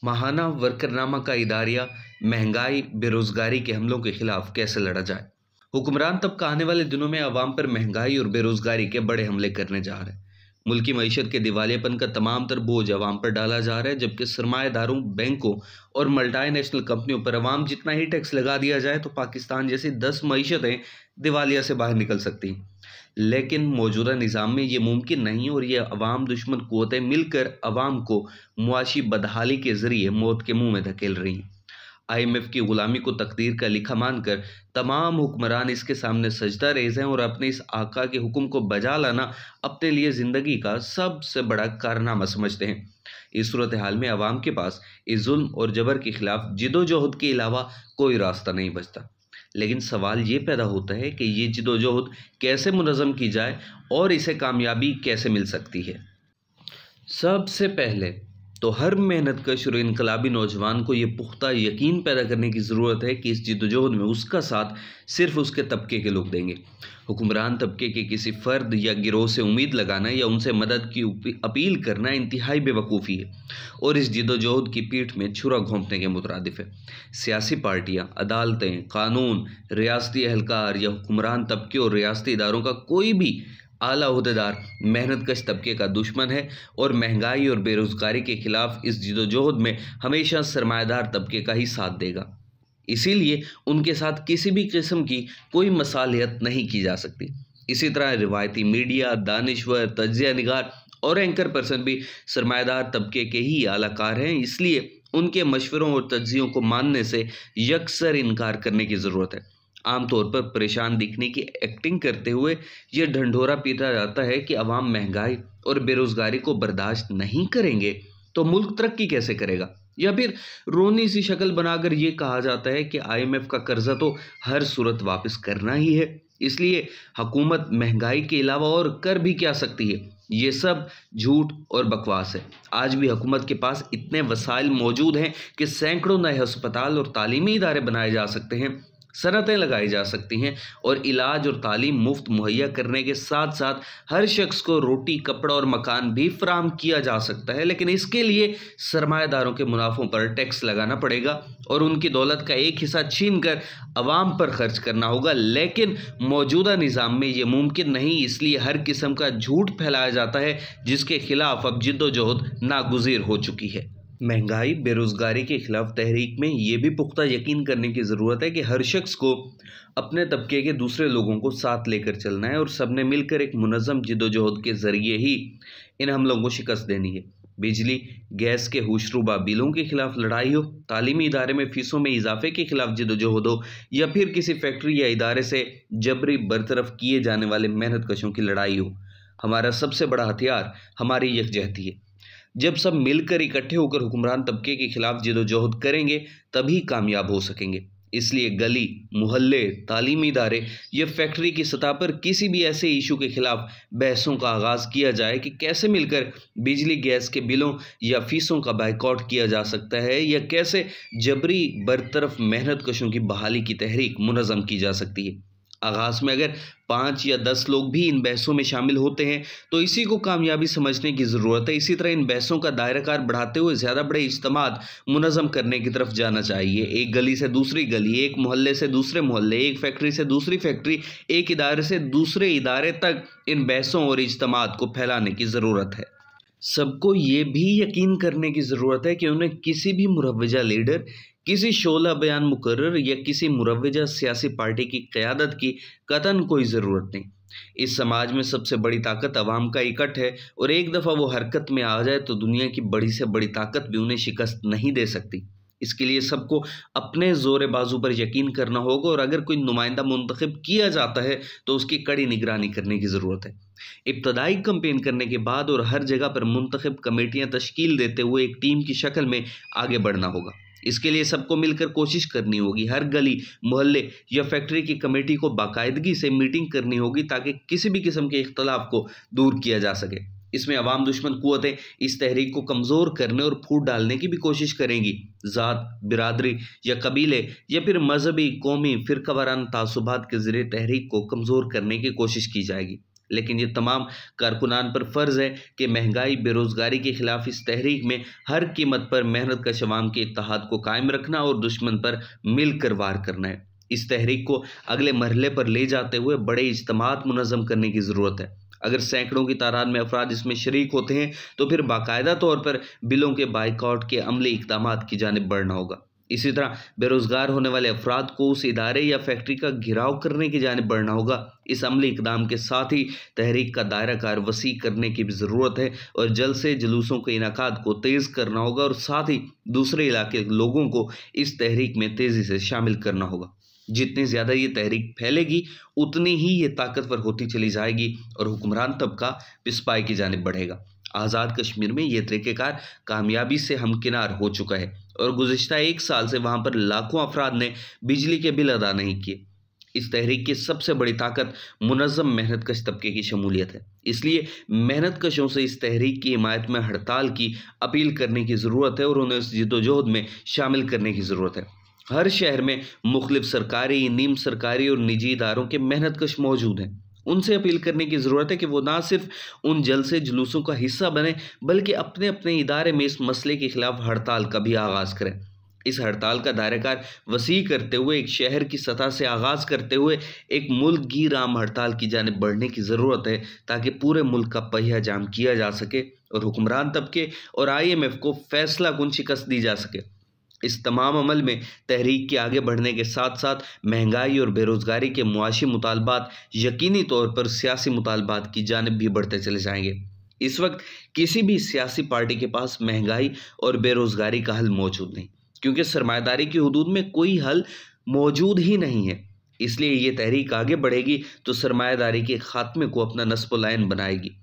महाना वर्करनामा का इदारिया महंगाई बेरोजगारी के हमलों के खिलाफ कैसे लड़ा जाए। हुक्मरान तबका आने वाले दिनों में आवाम पर महंगाई और बेरोजगारी के बड़े हमले करने जा रहे हैं। मुल्की मईशत के दिवालियापन का तमाम तर बोझ आवाम पर डाला जा रहा है, जबकि सरमाएदारों, बैंकों और मल्टीनेशनल कंपनियों पर आवाम जितना ही टैक्स लगा दिया जाए तो पाकिस्तान जैसी 10 मईशतें दिवालिया से बाहर निकल सकती हैं। लेकिन मौजूदा निज़ाम में ये मुमकिन नहीं और ये अवाम दुश्मन क़ुव्वतें मिलकर अवाम को मुआशी बदहाली के ज़रिए मौत के मुंह में धकेल रही हैं। IMF की गुलामी को तकदीर का लिखा मानकर तमाम हुक्मरान इसके सामने सजदा रेज़ हैं और अपने इस आका के हुक्म को बजा लाना अपने लिए ज़िंदगी का सबसे बड़ा कारनामा समझते हैं। इस सूरत हाल में अवाम के पास इस जुल्म और जबर के खिलाफ जिदोजहद के अलावा कोई रास्ता नहीं बचता। लेकिन सवाल ये पैदा होता है कि ये जिदोजहद कैसे मुनज़्ज़म की जाए और इसे कामयाबी कैसे मिल सकती है। सबसे पहले तो हर मेहनतकश और इनकलाबी नौजवान को ये पुख्ता यकीन पैदा करने की ज़रूरत है कि इस जिदोजहद में उसका साथ सिर्फ उसके तबके के लोग देंगे। हुक्मरान तबके के किसी फ़र्द या गिरोह से उम्मीद लगाना या उनसे मदद की अपील करना इंतहाई बेवकूफ़ी है और इस जिदोजहद की पीठ में छुरा घोंपने के मुतरादिफ है। सियासी पार्टियाँ, अदालतें, कानून, रियासती एहलकार या हुक्मरान तबके और रियासती इदारों का कोई भी आला ओहदेदार मेहनतकश तबके का दुश्मन है और महंगाई और बेरोज़गारी के खिलाफ इस जिदोजहद में हमेशा सरमायादार तबके का ही साथ देगा। इसीलिए उनके साथ किसी भी किस्म की कोई मसालियत नहीं की जा सकती। इसी तरह रिवायती मीडिया, दानिश्वर, तज्ज़िया निगार और एंकर पर्सन भी सरमायादार तबके के ही आलाकार हैं, इसलिए उनके मशवरों और तज्ज़ियों को मानने से यकसर इनकार करने की ज़रूरत है। आमतौर पर परेशान दिखने की एक्टिंग करते हुए यह ढंढोरा पीटा जाता है कि अवाम महंगाई और बेरोज़गारी को बर्दाश्त नहीं करेंगे तो मुल्क तरक्की कैसे करेगा, या फिर रोनी सी शक्ल बनाकर ये कहा जाता है कि IMF का कर्जा तो हर सूरत वापस करना ही है, इसलिए हुकूमत महंगाई के अलावा और कर भी क्या सकती है। ये सब झूठ और बकवास है। आज भी हुकूमत के पास इतने वसाइल मौजूद हैं कि सैकड़ों नए अस्पताल और तालीमी इदारे बनाए जा सकते हैं, सनतें लगाई जा सकती हैं और इलाज और तालीम मुफ्त मुहैया करने के साथ साथ हर शख्स को रोटी, कपड़ा और मकान भी फराहम किया जा सकता है। लेकिन इसके लिए सरमाएदारों के मुनाफों पर टैक्स लगाना पड़ेगा और उनकी दौलत का एक हिस्सा छीन कर अवाम पर खर्च करना होगा। लेकिन मौजूदा निज़ाम में ये मुमकिन नहीं, इसलिए हर किस्म का झूठ फैलाया जाता है जिसके खिलाफ अब जिद्दोजहद नागुज़ीर हो चुकी है। महंगाई बेरोज़गारी के खिलाफ तहरीक में ये भी पुख्ता यकीन करने की ज़रूरत है कि हर शख्स को अपने तबके के दूसरे लोगों को साथ लेकर चलना है और सबने मिलकर एक मुनज़्ज़म जिदोजहद के ज़रिए ही इन हमलों को शिकस्त देनी है। बिजली, गैस के हुशरूबा बिलों के खिलाफ लड़ाई हो, तालीमी इदारे में फ़ीसों में इजाफे के खिलाफ जिदोजहद हो, या फिर किसी फैक्ट्री या इदारे से जबरी बरतरफ किए जाने वाले मेहनतकशों की लड़ाई हो, हमारा सबसे बड़ा हथियार हमारी यकजहती है। जब सब मिलकर इकट्ठे होकर हुक्मरान तबके के खिलाफ जिदोजहद करेंगे तभी कामयाब हो सकेंगे। इसलिए गली, मोहल्ले, तालीमी इदारे या फैक्ट्री की सतह पर किसी भी ऐसे इशू के खिलाफ बहसों का आगाज़ किया जाए कि कैसे मिलकर बिजली, गैस के बिलों या फ़ीसों का बाइकआउट किया जा सकता है, या कैसे जबरी बरतरफ मेहनतकशों की बहाली की तहरीक मुनज़्ज़म की जा सकती है। आगाज़ में अगर 5 या 10 लोग भी इन बहसों में शामिल होते हैं तो इसी को कामयाबी समझने की ज़रूरत है। इसी तरह इन बहसों का दायराकार बढ़ाते हुए ज़्यादा बड़े इज्तिमात मुनज़्ज़म करने की तरफ जाना चाहिए। एक गली से दूसरी गली, एक मोहल्ले से दूसरे मोहल्ले, एक फैक्ट्री से दूसरी फैक्ट्री, एक इदारे से दूसरे इदारे तक इन बहसों और इज्तिमात को फैलाने की ज़रूरत है। सबको ये भी यकीन करने की ज़रूरत है कि उन्हें किसी भी मुरव्वजा लीडर, किसी शोला बयान मुकर्रर या किसी मुरव्वजा सियासी पार्टी की क़यादत की कतन कोई ज़रूरत नहीं। इस समाज में सबसे बड़ी ताकत अवाम का इकट्ठ है और एक दफ़ा वो हरकत में आ जाए तो दुनिया की बड़ी से बड़ी ताकत भी उन्हें शिकस्त नहीं दे सकती। इसके लिए सबको अपने ज़ोर बाजू पर यकीन करना होगा और अगर कोई नुमाइंदा मुंतखब किया जाता है तो उसकी कड़ी निगरानी करने की ज़रूरत है। इब्तदाई कैंपेन करने के बाद और हर जगह पर मुंतखब कमेटियाँ तश्कील देते हुए एक टीम की शक्ल में आगे बढ़ना होगा। इसके लिए सबको मिलकर कोशिश करनी होगी। हर गली, मोहल्ले या फैक्ट्री की कमेटी को बाकायदगी से मीटिंग करनी होगी ताकि किसी भी किस्म के इख्तलाफ को दूर किया जा सके। इसमें अवाम दुश्मन कुव्वतें इस तहरीक को कमज़ोर करने और फूट डालने की भी कोशिश करेंगी। ज़ात, बिरादरी या कबीले या फिर मजहबी, कौमी, फ़िरक़ावाराना तासुबात के ज़रिए तहरीक को कमज़ोर करने की कोशिश की जाएगी। लेकिन ये तमाम कारकुनान पर फ़र्ज़ है कि महंगाई बेरोज़गारी के ख़िलाफ़ इस तहरीक में हर कीमत पर मेहनत कश अवाम के इत्तेहाद को कायम रखना और दुश्मन पर मिलकर वार करना है। इस तहरीक को अगले मरहले पर ले जाते हुए बड़े इज्तिमात मुनज़्ज़म करने की ज़रूरत है। अगर सैकड़ों की तादाद में अफराद इसमें शरीक होते हैं तो फिर बाकायदा तौर पर बिलों के बाइकआउट के अमली इक़दामात की जानिब बढ़ना होगा। इसी तरह बेरोज़गार होने वाले अफराद को उस इदारे या फैक्ट्री का घिराव करने की जानिब बढ़ना होगा। इस अमली इक़दाम के साथ ही तहरीक का दायरा कार वसी करने की भी ज़रूरत है और जल्द से जुलूसों के इनाकाद को तेज़ करना होगा और साथ ही दूसरे इलाके के लोगों को इस तहरीक में तेज़ी से शामिल करना होगा। जितनी ज़्यादा ये तहरीक फैलेगी उतनी ही ये ताकतवर होती चली जाएगी और हुक्मरान तबका पिसपाई की जानिब बढ़ेगा। आज़ाद कश्मीर में ये तरीक़ेकार कामयाबी से हमकिनार हो चुका है और गुज़िश्ता 1 साल से वहाँ पर लाखों अफराद ने बिजली के बिल अदा नहीं किए। इस तहरीक की सबसे बड़ी ताकत मुनज़्ज़म मेहनत कश तबके की शमूलियत है। इसलिए मेहनत कशों से इस तहरीक की हिमायत में हड़ताल की अपील करने की ज़रूरत है और उन्हें इस जद्दोजहद में शामिल करने की ज़रूरत है। हर शहर में मुख्तलिफ सरकारी, नीम सरकारी और निजी इदारों के मेहनत कश मौजूद हैं। उनसे अपील करने की ज़रूरत है कि वो ना सिर्फ उन जलसे जुलूसों का हिस्सा बने बल्कि अपने अपने इदारे में इस मसले के खिलाफ हड़ताल का भी आगाज़ करें। इस हड़ताल का दायराकार वसी करते हुए एक शहर की सतह से आगाज़ करते हुए एक मुल्क गिर आम हड़ताल की जानिब बढ़ने की ज़रूरत है ताकि पूरे मुल्क का पहिया जाम किया जा सके और हुक्मरान तबके और IMF को फैसला कुन शिकस्त दी जा सके। इस तमाम अमल में तहरीक के आगे बढ़ने के साथ साथ महंगाई और बेरोज़गारी के मुआशी मुतालबात यकीनी तौर पर सियासी मुतालबात की जानिब भी बढ़ते चले जाएंगे। इस वक्त किसी भी सियासी पार्टी के पास महंगाई और बेरोज़गारी का हल मौजूद नहीं, क्योंकि सरमायादारी की हुदूद में कोई हल मौजूद ही नहीं है। इसलिए ये तहरीक आगे बढ़ेगी तो सरमायादारी के खात्मे को अपना नस्ब लाइन बनाएगी।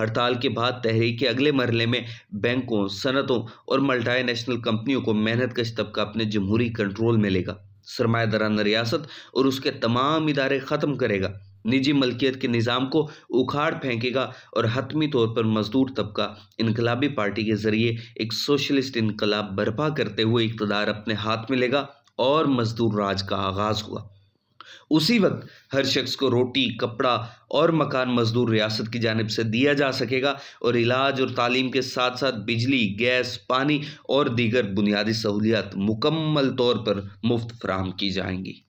हड़ताल के बाद तहरीक के अगले मरहले में बैंकों, सनतों और मल्टीनेशनल कंपनियों को मेहनत कश तबका अपने जमहूरी कंट्रोल में लेगा। सरमायादाराना रियासत और उसके तमाम इदारे ख़त्म करेगा, निजी मलकियत के निज़ाम को उखाड़ फेंकेगा और हतमी तौर पर मजदूर तबका इनकलाबी पार्टी के ज़रिए एक सोशलिस्ट इनकलाब बर्पा करते हुए इक़्तिदार अपने हाथ में लेगा और मजदूर राज का आगाज़ हुआ। उसी वक्त हर शख्स को रोटी, कपड़ा और मकान मजदूर रियासत की जानिब से दिया जा सकेगा और इलाज और तालीम के साथ साथ बिजली, गैस, पानी और दीगर बुनियादी सहूलियात मुकम्मल तौर पर मुफ्त फराहम की जाएंगी।